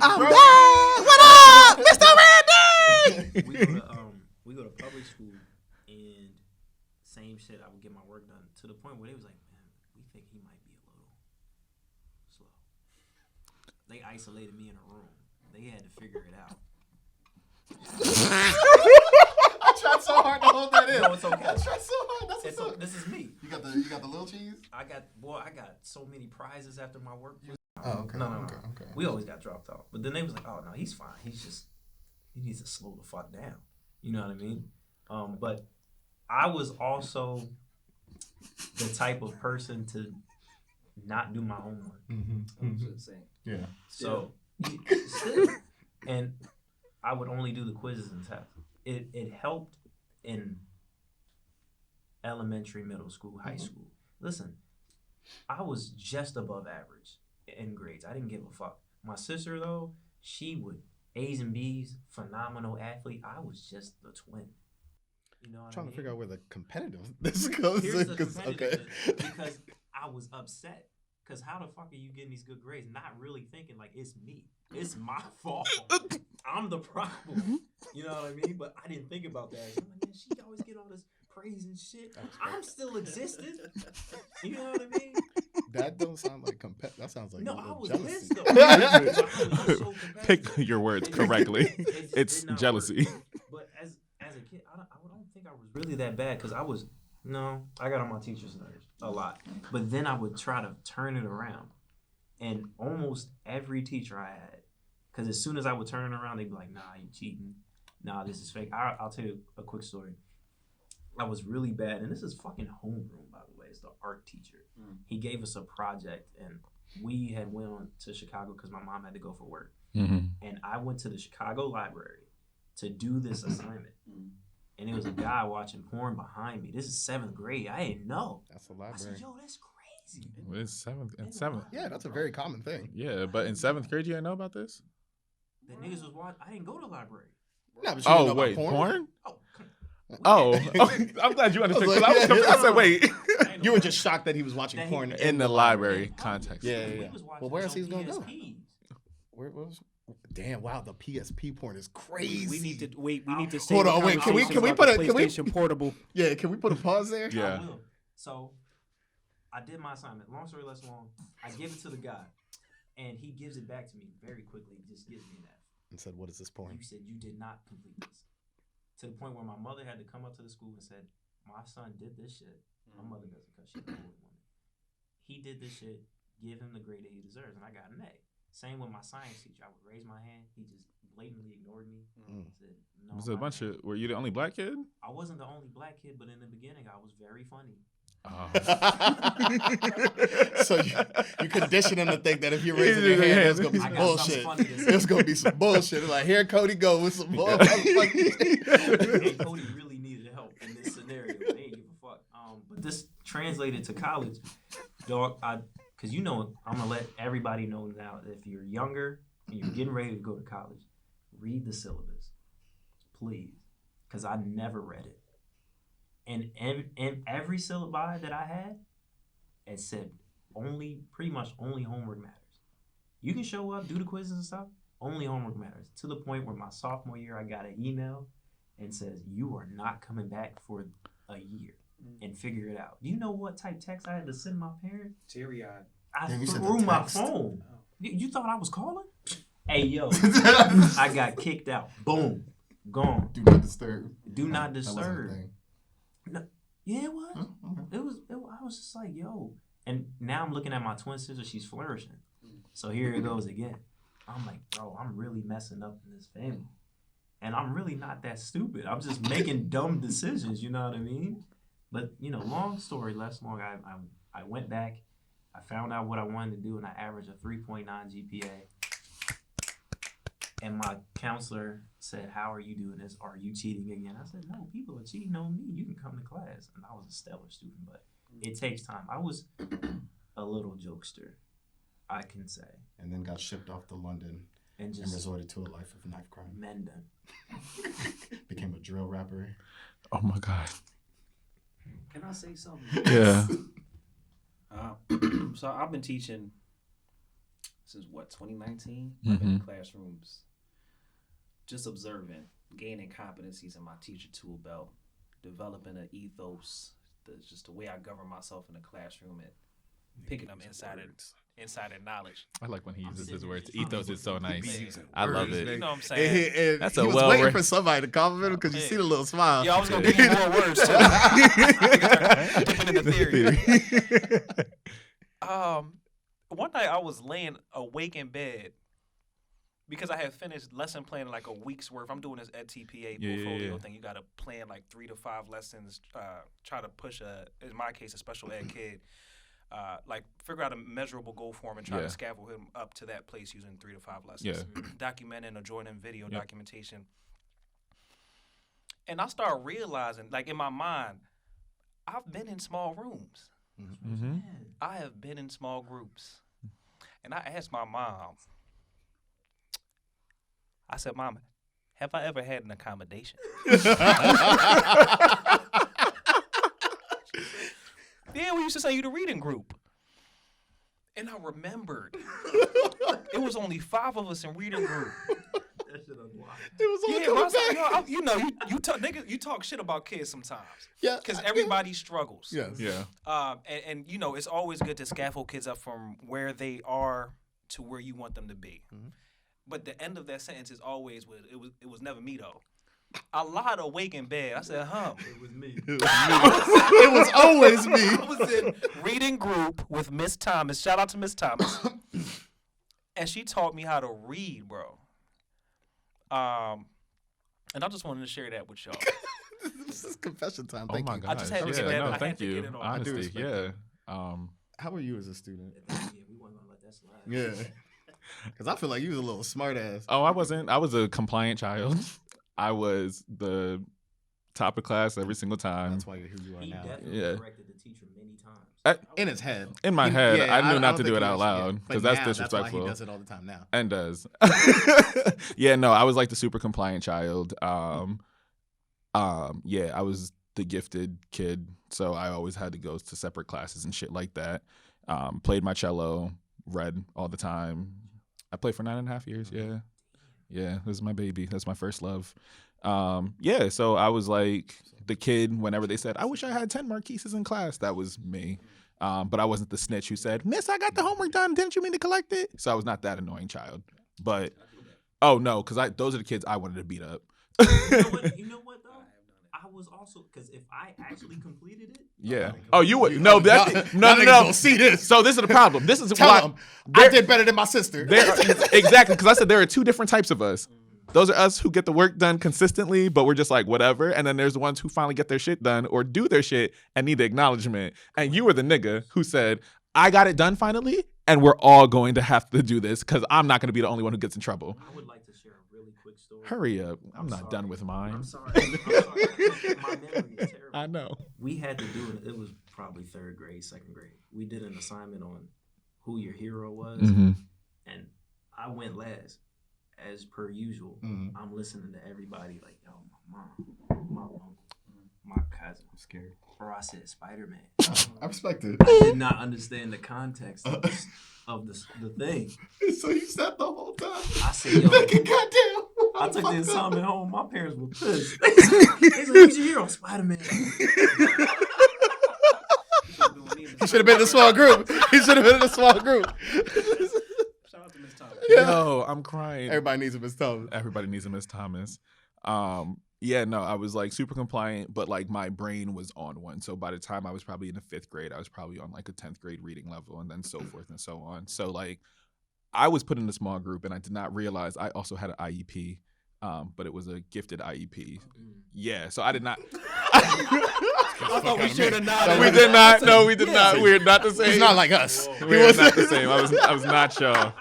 I'm back! What up, Mr. Randy? We go to public school, and same shit. I would get my work done to the point where they was like, man, we think he might be a little slow. They isolated me in a room. They had to figure it out. I tried so hard to hold that in. No, it's okay. I tried so hard. That's what's up. This is me. You got the little cheese? I got so many prizes after my work. Oh, okay. No. Okay. We always got dropped off. But then they was like, oh, no, he's fine. He needs to slow the fuck down. You know what I mean? But I was also the type of person to not do my homework. Yeah. So, still. And I would only do the quizzes and tests. It helped in elementary, middle school, high school. Listen, I was just above average in grades. I didn't give a fuck. My sister, though, she would A's and B's, phenomenal athlete. I was just the twin. You know what trying I mean? to figure out where the competitiveness goes. Here's the 'Cause, okay. because I was upset. Because how the fuck are you getting these good grades? Not really thinking like it's me. It's my fault. I'm the problem. You know what I mean? But I didn't think about that. I'm like, man, she always get all this praise and shit. I'm still existing. You know what I mean? That don't sound like that sounds like No, I was jealousy. pissed though. I was so Pick competitive. your words correctly. It It's did not jealousy. work. But as a kid, I don't think I was really that bad because I got on my teacher's nerves a lot. But then I would try to turn it around. And almost every teacher I had, because as soon as I would turn it around, they'd be like, nah, you cheating. Nah, this is fake. I'll tell you a quick story. I was really bad. And this is fucking homeroom, by the way. It's the art teacher. He gave us a project, and we had went on to Chicago because my mom had to go for work. Mm-hmm. And I went to the Chicago library to do this assignment. And there was a guy watching porn behind me. This is 7th grade. I didn't know. That's a I library. said, yo, that's crazy. Well, it's seventh. In seventh. Yeah, that's a very common thing. Yeah, but in 7th grade, you didn't know about this? The niggas was watching. I didn't go to the library. No, but you didn't know Oh about wait, Oh, porn? come on. Oh, I'm glad you understood. 'Cause I was confused. I said, wait. You were just shocked that he was watching That porn In the library context. Yeah, We yeah. was watching Well, where this else he's on gonna go? PSPs. Where was? Damn! Wow, the PSP porn is crazy. We need to wait. We need to Hold on, wait, can we put a- can we- PlayStation Portable? Yeah, can we put a pause there? Yeah. I will. So I did my assignment. Long story less long. I give it to the guy. And he gives it back to me very quickly. Just gives me an F. And said, "What is this poem?" You said you did not complete this. To the point where my mother had to come up to the school and said, "My son did this shit." My mother doesn't because she's an old woman. He did this shit. Give him the grade that he deserves, and I got an A. Same with my science teacher. I would raise my hand. He just blatantly ignored me. Said, "No." Was it a bunch of? Were you the only black kid? I wasn't the only black kid, but in the beginning, I was very funny. Oh. So you condition him to think that if you're raising your hand, there's gonna be some bullshit. There's gonna be some bullshit. It's like, here Cody go with some more. Hey, Cody really needed help in this scenario. They ain't give a fuck. But this translated to college, dog. Because I'm gonna let everybody know now that if you're younger and you're getting ready to go to college, read the syllabus, please. Because I never read it. And every syllabi that I had, it said pretty much only homework matters. You can show up, do the quizzes and stuff, only homework matters. To the point where my sophomore year, I got an email and says, "You are not coming back for a year and figure it out." Do you know what type text I had to send my parents? Teary-eyed. I Damn, you sent threw the my text. phone. You thought I was calling? Hey, yo. I got kicked out. Boom. Gone. Do not disturb. Do not That wasn't a disturb. thing. No, yeah, it was. Oh, okay. I was just like, yo. And now I'm looking at my twin sister. She's flourishing. So here it goes again. I'm like, bro, I'm really messing up in this family. And I'm really not that stupid. I'm just making dumb decisions. You know what I mean? But, long story less long. I went back. I found out what I wanted to do, and I averaged a 3.9 GPA. And my counselor said, "How are you doing this? Are you cheating again?" I said, "No, people are cheating on me. You can come to class." And I was a stellar student, but it takes time. I was a little jokester, I can say. And then got shipped off to London And and just resorted to a life of knife crime. mending. Became a drill rapper. Oh my God. Can I say something? Yeah. So I've been teaching since 2019. I've been in classrooms, just observing, gaining competencies in my teacher tool belt, developing an ethos, just the way I govern myself in the classroom, and picking up insider knowledge. I like when he uses his words. Ethos is so nice. I love You it. know what I'm saying? And That's he a was well waiting re- for somebody to compliment him because you see the little smile. Yeah, I was gonna give you more words too. Dipping in the theory. One night I was laying awake in bed because I had finished lesson planning like a week's worth. I'm doing this at TPA portfolio thing. You got to plan like 3 to 5 lessons. Try to push in my case, a special ed kid. Like figure out a measurable goal for him and try to scaffold him up to that place using 3 to 5 lessons. Documenting or joining video documentation. And I started realizing, like in my mind, I've been in small rooms. Mm-hmm. I have been in small groups. And I asked my mom, I said, "Mom, have I ever had an accommodation?" Yeah, we used to send you to reading group. And I remembered it was only 5 of us in reading group. That shit unlocked. It was all Yeah, coming I said, back. niggas, you talk shit about kids sometimes. Yeah, Because everybody struggles. Yes. Yeah. And it's always good to scaffold kids up from where they are to where you want them to be. Mm-hmm. But the end of that sentence is always it was never me though. I lied awake in bed. I said, It was me. It was always me. I was in reading group with Miss Thomas. Shout out to Miss Thomas. And she taught me how to read, bro. And I just wanted to share that with y'all. This is confession time. Oh Thank my you. God. I just had to get that- I had thank to you. get it off. I do Honesty. respect Yeah. How were you as a student? Yeah, we weren't gonna let that slide. Yeah. Because I feel like you was a little smart ass. Oh, I wasn't. I was a compliant child. I was the top of class every single time. That's why you're who you are He now. definitely Yeah. corrected the teacher many times. In his head. In my head, Yeah, I knew don't not to think do it he out was- loud yeah. because But that's now, disrespectful. That's why he does it all the time now. And does. Yeah, no, I was like the super compliant child. Yeah, I was the gifted kid, so I always had to go to separate classes and shit like that. Played my cello, read all the time. I played for 9.5 years. Yeah, this is my baby. That's my first love. Yeah, so I was like the kid whenever they said, "I wish I had 10 Marquises in class." That was me. But I wasn't the snitch who said, "Miss, I got the homework done. Didn't you mean to collect it?" So I was not that annoying child. But oh no, because those are the kids I wanted to beat up. You know what though? I was also, because if I actually completed it, Yeah. Oh, you would no. That's Y'all niggas no. gonna see this. So this is the problem. This is Tell why them I did better than my sister. exactly, because I said there are two different types of us. Those are us who get the work done consistently, but we're just like whatever. And then there's the ones who finally get their shit done or do their shit and need the acknowledgement. And you were the nigga who said, "I got it done finally, and we're all going to have to do this because I'm not going to be the only one who gets in trouble." I would like to share a really quick story. Hurry up. I'm not done with mine. I'm sorry. My memory is terrible. I know. We had to do it. It was probably 3rd grade, 2nd grade. We did an assignment on who your hero was, and I went last. As per usual, I'm listening to everybody like, yo, my mom, my uncle, my cousin. I'm scared. Bro, I said Spider-Man. I respect it. I did not understand the context of the thing. So you said the whole time. I said, yo, goddamn. I took the assignment home. My parents were pissed. They said, who's your hero? Spider-Man. He should have been in a small group. Shout out to Miss Thomas. Yo, I'm crying. Everybody needs a Miss Thomas. Everybody needs a Miss Thomas. Yeah, no, I was like super compliant, but like my brain was on one. So by the time I was probably in the 5th grade, I was probably on like a 10th grade reading level and then so forth and so on. So like I was put in a small group and I did not realize I also had an IEP, but it was a gifted IEP. Yeah, so I did not. I thought we should have nodded. We did not. No, we did not. We're not the same. He's not like us. We're not the same. I was not y'all.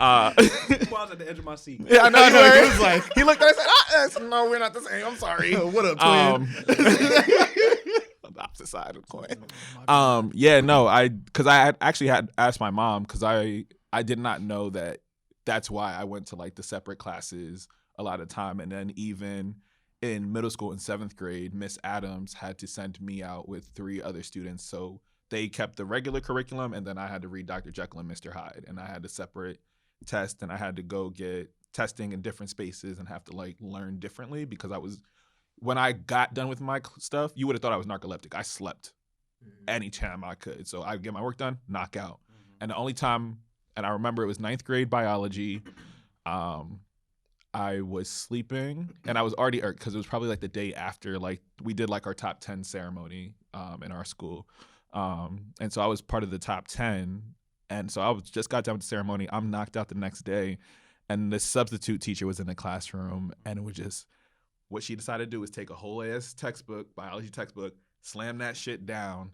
I was at the edge of my seat. Yeah, I know. He was like, He looked at us and said, "No, we're not the same. I'm sorry." what up, twin? On the opposite side of the coin. Yeah, no, because I had actually had asked my mom because I did not know that that's why I went to like the separate classes a lot of time, and then even in middle school in 7th grade, Miss Adams had to send me out with 3 other students, so they kept the regular curriculum, and then I had to read Dr. Jekyll and Mr. Hyde, and I had to separate test, and I had to go get testing in different spaces and have to like learn differently because when I got done with my stuff, you would have thought I was narcoleptic. I slept anytime I could. So I'd get my work done, knock out. And the only time, and I remember it was 9th grade biology, I was sleeping and I was already irked because it was probably like the day after like we did like our top 10 ceremony in our school. And so I was part of the top 10. And so I just got done with the ceremony. I'm knocked out the next day. And the substitute teacher was in the classroom. And it was just, what she decided to do was take a whole ass textbook, biology textbook, slam that shit down.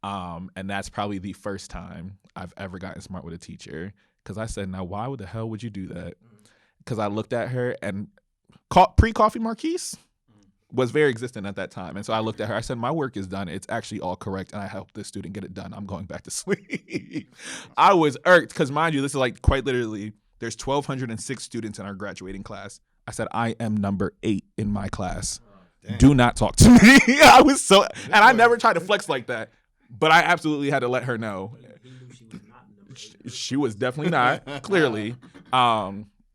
And that's probably the first time I've ever gotten smart with a teacher. Because I said, now why the hell would you do that? Because I looked at her and pre-coffee Marquise was very existent at that time. And so I looked at her, I said, my work is done. It's actually all correct. And I helped this student get it done. I'm going back to sleep. I was irked because mind you, this is like quite literally, there's 1,206 students in our graduating class. I said, I am number 8 in my class. Do not talk to me. I was so, and I never tried to flex like that, but I absolutely had to let her know. She was definitely not, clearly.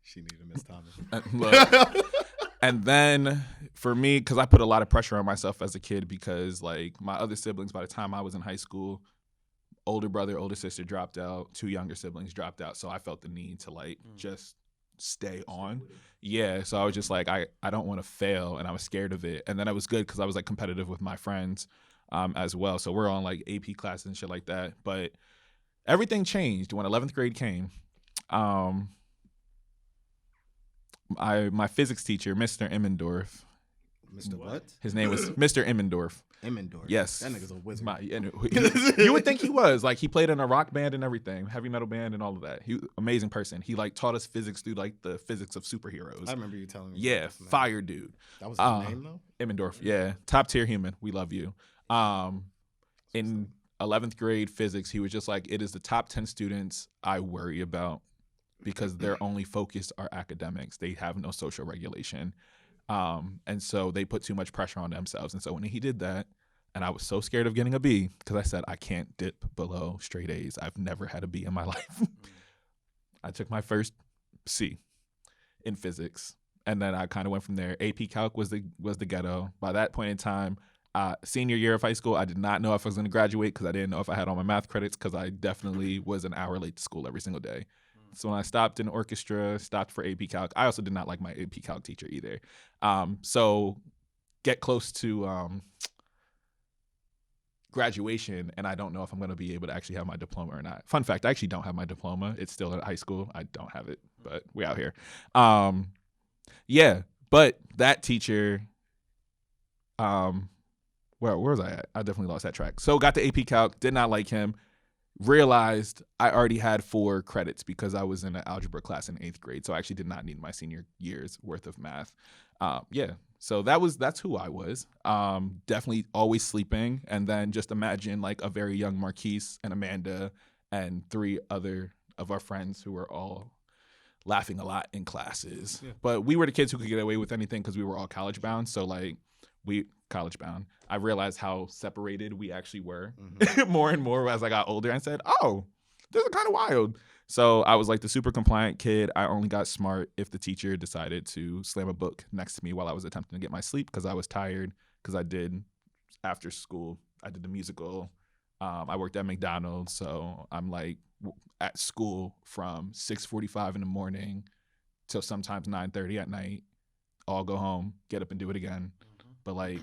She needed Miss Thomas. Look. And then for me, because I put a lot of pressure on myself as a kid because like my other siblings, by the time I was in high school, older brother, older sister dropped out, 2 younger siblings dropped out. So I felt the need to like just stay on. Yeah. So I was just like, I don't want to fail. And I was scared of it. And then it was good because I was like competitive with my friends as well. So we're on like AP classes and shit like that. But everything changed when 11th grade came. My physics teacher, Mr. Emmendorf. Mr. What? His name was Mr. Emmendorf. Emmendorf. Yes. That nigga's a wizard. You would think he was. Like, he played in a rock band and everything, heavy metal band and all of that. He was an amazing person. He, like, taught us physics through, like, the physics of superheroes. I remember you telling me. Yeah, fire dude. That was his name, though? Emmendorf, yeah. Top tier human. We love you. In 11th grade physics, he was just like, it is the top 10 students I worry about because their only focus are academics. They have no social regulation. And so they put too much pressure on themselves. And so when he did that, and I was so scared of getting a B because I said, I can't dip below straight A's. I've never had a B in my life. I took my first C in physics. And then I kind of went from there. AP Calc was the ghetto. By that point in time, Senior year of high school, I did not know if I was going to graduate because I didn't know if I had all my math credits because I definitely was an hour late to school every single day. So when I stopped in orchestra, stopped for AP Calc, I also did not like my AP Calc teacher either. So get close to graduation, and I don't know if I'm going to be able to actually have my diploma or not. Fun fact, I actually don't have my diploma. It's still at high school. I don't have it, but we out here. Yeah, but that teacher, where was I at? I definitely lost that track. So got the AP Calc, did not like him. Realized I already had 4 credits because I was in an algebra class in 8th grade. So I actually did not need my senior year's worth of math. Yeah. So that's who I was. Definitely always sleeping. And then just imagine like a very young Marquise and Amanda and 3 other of our friends who were all laughing a lot in classes. Yeah. But we were the kids who could get away with anything because we were all college bound. So like college bound. I realized how separated we actually were more and more as I got older and said, oh, this is kind of wild. So I was like the super compliant kid. I only got smart if the teacher decided to slam a book next to me while I was attempting to get my sleep because I was tired because I did after school. I did the musical. I worked at McDonald's. So I'm like at school from 6:45 in the morning till sometimes 9:30 at night. I'll go home, get up and do it again. But like,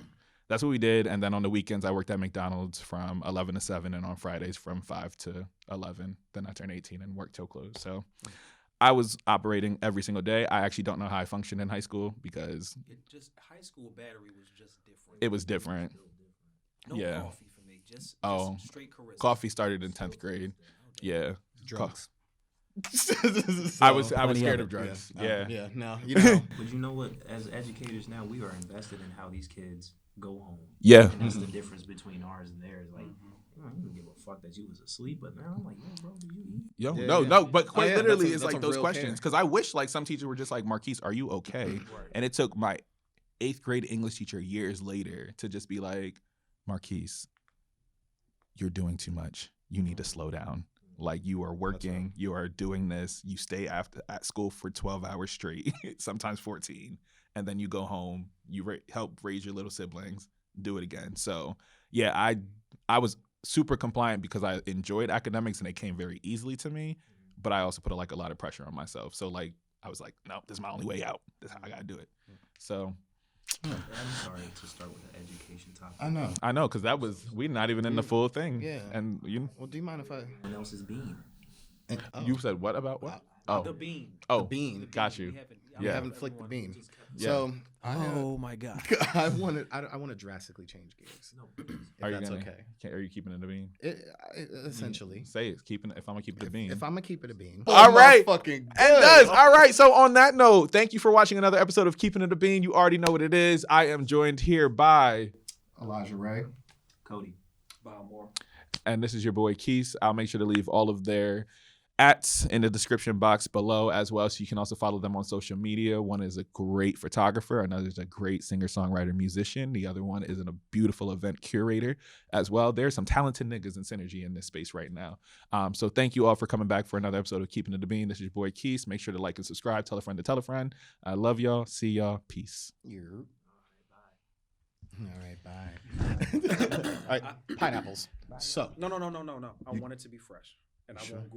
that's what we did. And then on the weekends, I worked at McDonald's from 11 to 7 and on Fridays from 5 to 11. Then I turned 18 and worked till close. So I was operating every single day. I actually don't know how I functioned in high school because high school battery was just different. It was different. No yeah. coffee for me. Just straight charisma. Coffee started in 10th grade. Yeah. Drugs. I was scared of drugs. Yeah. No, you know. But you know what? As educators now, we are invested in how these kids go home. Yeah. And that's the difference between ours and theirs. Like, I don't give a fuck that you was asleep, but now I'm like, yo, bro, did you eat? No. But quite literally, it's that's like a those real questions. Because I wish like some teachers were just like, Marquise, are you okay? And it took my 8th grade English teacher years later to just be like, Marquise, you're doing too much. You need to slow down. Like you are working, you are doing this, you stay at school for 12 hours straight, sometimes 14, and then you go home, you help raise your little siblings, do it again. So yeah, I was super compliant because I enjoyed academics and it came very easily to me, but I also put a lot of pressure on myself. So like, I was like, no, this is my only way out. This is how I gotta do it. So. I'm sorry to start with the education topic. I know, because we're not even in the full thing. Yeah. And Well, do you mind if I? Someone else's bean. You said what about what? The bean. Oh, The bean. Got you. You haven't flicked the bean. Yeah. So Oh my god. I want to drastically change gears. No, Are you that's gonna, okay. Are you keeping it a bean? Essentially. Say it. If I'm gonna keep it a bean. If I'm gonna keep it a bean. All right. Fucking It does. All right. So on that note, thank you for watching another episode of Keeping It a Bean. You already know what it is. I am joined here by Elijah Ray. Cody. Balmour. and this is your boy Keith. I'll make sure to leave all of their @ in the description box below as well, so you can also follow them on social media. One is a great photographer, another is a great singer-songwriter musician, the other one is a beautiful event curator as well. There's some talented niggas and synergy in this space right now. So thank you all for coming back for another episode of Keeping It a Bean. This is your boy Keith. Make sure to like and subscribe, tell a friend to tell a friend. I love y'all. See y'all. Peace. All right, bye. All right, pineapples. So No. I want it to be fresh. And I won't Google